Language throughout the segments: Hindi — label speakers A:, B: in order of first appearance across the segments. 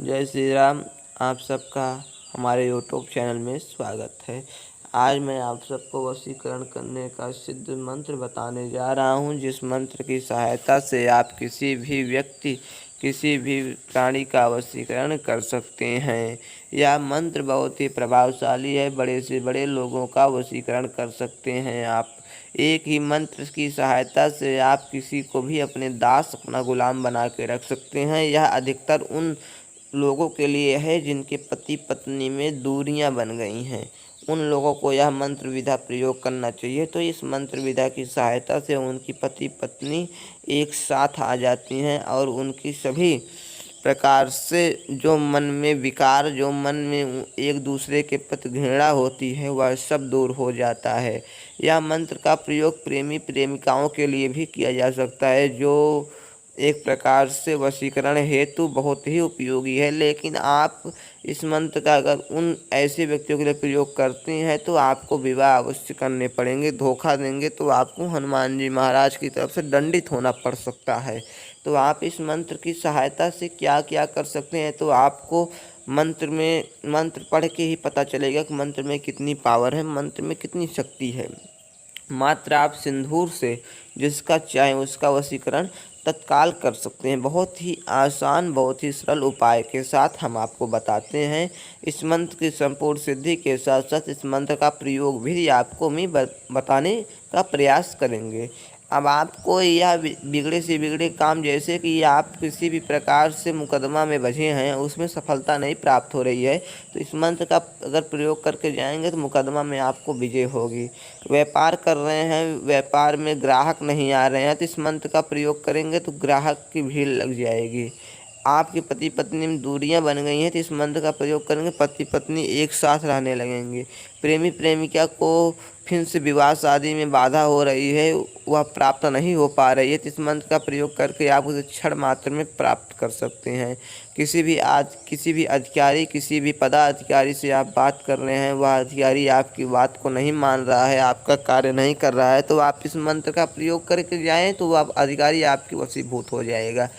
A: जय श्री राम। आप सबका हमारे यूट्यूब चैनल में स्वागत है। आज मैं आप सबको वशीकरण करने का सिद्ध मंत्र बताने जा रहा हूं, जिस मंत्र की सहायता से आप किसी भी व्यक्ति, किसी भी प्राणी का वशीकरण कर सकते हैं। यह मंत्र बहुत ही प्रभावशाली है। बड़े से बड़े लोगों का वशीकरण कर सकते हैं आप। एक ही मंत्र की सहायता से आप किसी को भी अपने दास, अपना गुलाम बना के रख सकते हैं। यह अधिकतर उन लोगों के लिए है जिनके पति पत्नी में दूरियां बन गई हैं। उन लोगों को यह मंत्र विधा प्रयोग करना चाहिए। तो इस मंत्र विधा की सहायता से उनकी पति पत्नी एक साथ आ जाती हैं और उनकी सभी प्रकार से जो मन में विकार, जो मन में एक दूसरे के प्रति घृणा होती है, वह सब दूर हो जाता है। यह मंत्र का प्रयोग प्रेमी प्रेमिकाओं के लिए भी किया जा सकता है, जो एक प्रकार से वशीकरण हेतु बहुत ही उपयोगी है। लेकिन आप इस मंत्र का अगर उन ऐसे व्यक्तियों के लिए प्रयोग करते हैं तो आपको विवाह अवश्य करने पड़ेंगे। धोखा देंगे तो आपको हनुमान जी महाराज की तरफ से दंडित होना पड़ सकता है। तो आप इस मंत्र की सहायता से क्या क्या कर सकते हैं, तो आपको मंत्र पढ़ के ही पता चलेगा कि मंत्र में कितनी पावर है, मंत्र में कितनी शक्ति है। मात्र आप सिंदूर से जिसका चाहे उसका वशीकरण तत्काल कर सकते हैं। बहुत ही आसान, बहुत ही सरल उपाय के साथ हम आपको बताते हैं। इस मंत्र की संपूर्ण सिद्धि के साथ साथ इस मंत्र का प्रयोग भी आपको बताने का प्रयास करेंगे। अब आपको यह बिगड़े से बिगड़े काम, जैसे कि आप किसी भी प्रकार से मुकदमा में बझे हैं, उसमें सफलता नहीं प्राप्त हो रही है, तो इस मंत्र का अगर प्रयोग करके जाएंगे तो मुकदमा में आपको विजय होगी। व्यापार कर रहे हैं, व्यापार में ग्राहक नहीं आ रहे हैं, तो इस मंत्र का प्रयोग करेंगे तो ग्राहक की भीड़ लग जाएगी। आपके पति पत्नी में दूरियां बन गई हैं, तो इस मंत्र का प्रयोग करेंगे, पति पत्नी एक साथ रहने लगेंगे। प्रेमी प्रेमिका को फिर से विवाह शादी में बाधा हो रही है, वह प्राप्त नहीं हो पा रही है, तो इस मंत्र का प्रयोग करके आप उसे क्षण मात्र में प्राप्त कर सकते हैं। किसी भी अधिकारी, किसी भी पदाधिकारी से आप बात कर रहे हैं, वह अधिकारी आपकी बात को नहीं मान रहा है, आपका कार्य नहीं कर रहा है, तो आप इस मंत्र का प्रयोग करके जाएं तो वह अधिकारी आपके वशीभूत हो जाएगा।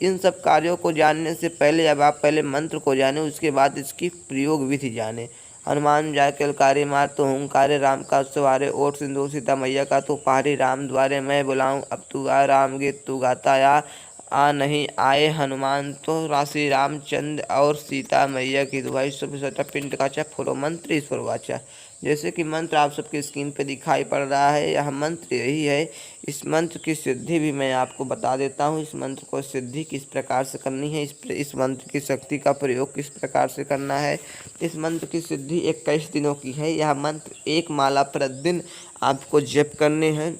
A: इन सब कार्यों को जानने से पहले अब आप पहले मंत्र को जानें, उसके बाद इसकी प्रयोग विधि जानें। हनुमान जाके कारी मार तो हुंकारे, राम का सवारे ओट सिंदूर, सीता मैया का तो पहाड़ी, राम द्वारे मैं बुलाऊं अब तू आ, राम गीत तू गाता आ नहीं आए हनुमान तो, राशि रामचंद्र और सीता मैया की दुहाई, शुभ सटा पिंड काचा फुलो मंत्र ईश्वर वाचा। जैसे कि मंत्र आप सबकी स्क्रीन पे दिखाई पड़ रहा है, यह मंत्र यही है। इस मंत्र की सिद्धि भी मैं आपको बता देता हूँ। इस मंत्र को सिद्धि किस प्रकार से करनी है, इस मंत्र की शक्ति का प्रयोग किस प्रकार से करना है। इस मंत्र की सिद्धि 21 दिनों की है। यह मंत्र एक माला प्रतिदिन आपको जप करने हैं।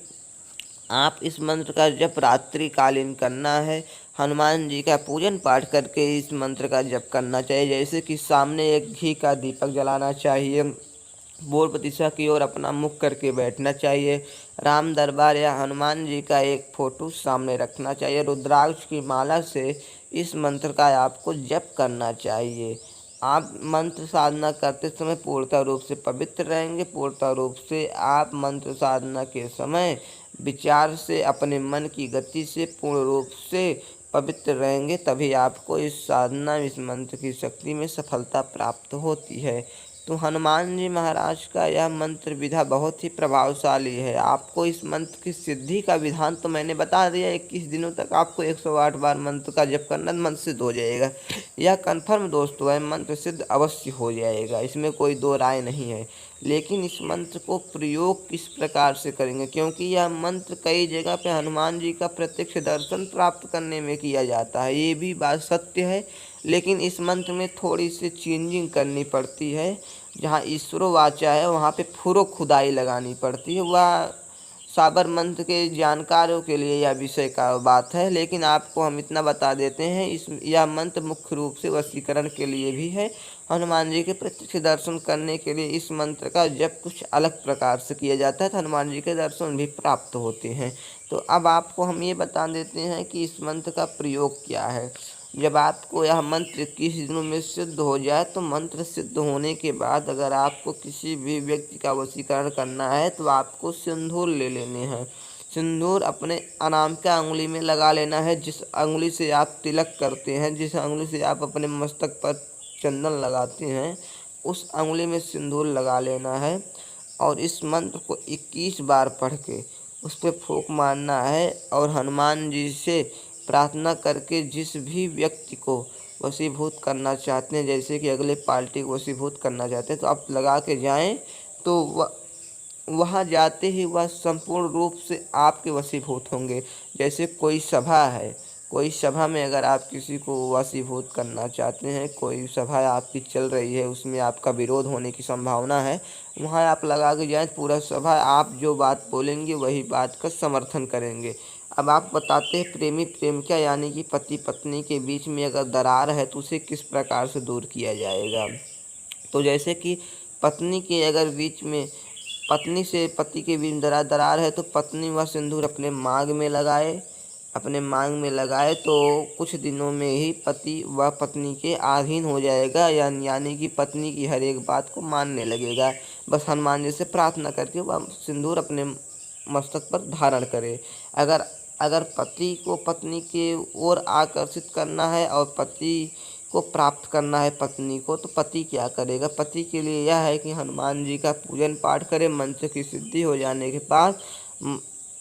A: आप इस मंत्र का जप रात्रि कालीन करना है। हनुमान जी का पूजन पाठ करके इस मंत्र का जप करना चाहिए। जैसे कि सामने एक घी का दीपक जलाना चाहिए, पूर्व दिशा की ओर अपना मुख करके बैठना चाहिए। राम दरबार या हनुमान जी का एक फोटो सामने रखना चाहिए। रुद्राक्ष की माला से इस मंत्र का आपको जप करना चाहिए। आप मंत्र साधना करते समय पूर्णतः रूप से पवित्र रहेंगे। पूर्णतः रूप से आप मंत्र साधना के समय विचार से, अपने मन की गति से पूर्ण रूप से पवित्र रहेंगे, तभी आपको इस साधना, इस मंत्र की शक्ति में सफलता प्राप्त होती है। तो हनुमान जी महाराज का यह मंत्र विधा बहुत ही प्रभावशाली है। आपको इस मंत्र की सिद्धि का विधान तो मैंने बता दिया। 21 दिनों तक आपको 108 बार मंत्र का जप करना, मंत्र सिद्ध हो जाएगा। यह कन्फर्म दोस्तों है, मंत्र सिद्ध अवश्य हो जाएगा, इसमें कोई दो राय नहीं है। लेकिन इस मंत्र को प्रयोग किस प्रकार से करेंगे, क्योंकि यह मंत्र कई जगह पे हनुमान जी का प्रत्यक्ष दर्शन प्राप्त करने में किया जाता है, ये भी बात सत्य है। लेकिन इस मंत्र में थोड़ी सी चेंजिंग करनी पड़ती है। जहाँ ईश्वरो वाचा है वहाँ पे फुरो खुदाई लगानी पड़ती है। वह साबर मंत्र के जानकारों के लिए यह विषय का बात है, लेकिन आपको हम इतना बता देते हैं, यह मंत्र मुख्य रूप से वशीकरण के लिए भी है। हनुमान जी के प्रत्यक्ष दर्शन करने के लिए इस मंत्र का जप कुछ अलग प्रकार से किया जाता है, तो हनुमान जी के दर्शन भी प्राप्त होते हैं। तो अब आपको हम ये बता देते हैं कि इस मंत्र का प्रयोग क्या है। जब आपको यह मंत्र 21 दिनों में सिद्ध हो जाए, तो मंत्र सिद्ध होने के बाद अगर आपको किसी भी व्यक्ति का वशीकरण करना है तो आपको सिंदूर ले लेने हैं। सिंदूर अपने अनामिका अंगुली में लगा लेना है। जिस अंगुली से आप तिलक करते हैं, जिस अंगुली से आप अपने मस्तक पर चंदन लगाते हैं, उस अंगुली में सिंदूर लगा लेना है और इस मंत्र को 21 बार पढ़ के उस पर फूंक मारना है और हनुमान जी से प्रार्थना करके जिस भी व्यक्ति को वशीभूत करना चाहते हैं, जैसे कि अगले पार्टी को वशीभूत करना चाहते हैं, तो आप लगा के जाएं तो वहाँ जाते ही वह संपूर्ण रूप से आपके वशीभूत होंगे। जैसे कोई सभा है, कोई सभा में अगर आप किसी को वशीभूत करना चाहते हैं, कोई सभा आपकी चल रही है, उसमें आपका विरोध होने की संभावना है, वहाँ आप लगा के जाएँ, पूरा सभा आप जो बात बोलेंगे वही बात का समर्थन करेंगे। अब आप बताते हैं प्रेमी प्रेमिका यानी कि पति पत्नी के बीच में अगर दरार है तो उसे किस प्रकार से दूर किया जाएगा। तो जैसे कि पत्नी के अगर बीच में पत्नी से पति के बीच दरार है तो पत्नी वह सिंदूर अपने मांग में लगाए, अपने मांग में लगाए तो कुछ दिनों में ही पति वह पत्नी के अधीन हो जाएगा, यानी कि पत्नी की हर एक बात को मानने लगेगा। बस हनुमान जी से प्रार्थना करके वह सिंदूर अपने मस्तक पर धारण करे। अगर अगर पति को पत्नी के ओर आकर्षित करना है और पति को प्राप्त करना है पत्नी को, तो पति क्या करेगा। पति के लिए यह है कि हनुमान जी का पूजन पाठ करे। मंत्र की सिद्धि हो जाने के बाद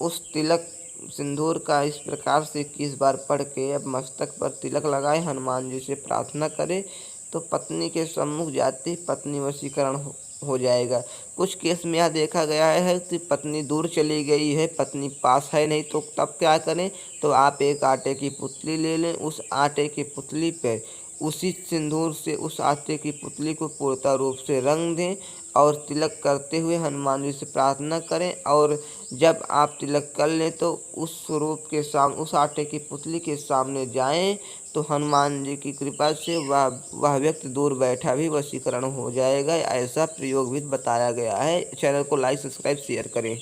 A: उस तिलक सिंदूर का इस प्रकार से 21 बार पढ़ के अब मस्तक पर तिलक लगाए, हनुमान जी से प्रार्थना करे तो पत्नी के सम्मुख जाते ही पत्नी वशीकरण हो जाएगा। कुछ केस में यह देखा गया है कि पत्नी दूर चली गई है, पत्नी पास है नहीं, तो तब क्या करें, तो आप एक आटे की पुतली ले लें, उस आटे की पुतली पे उसी सिंदूर से उस आटे की पुतली को पूर्णतः रूप से रंग दें और तिलक करते हुए हनुमान जी से प्रार्थना करें। और जब आप तिलक कर लें तो उस स्वरूप के सामने, उस आटे की पुतली के सामने जाएं तो हनुमान जी की कृपा से वह व्यक्ति दूर बैठा भी वशीकरण हो जाएगा। ऐसा प्रयोग भी बताया गया है। चैनल को लाइक सब्सक्राइब शेयर करें।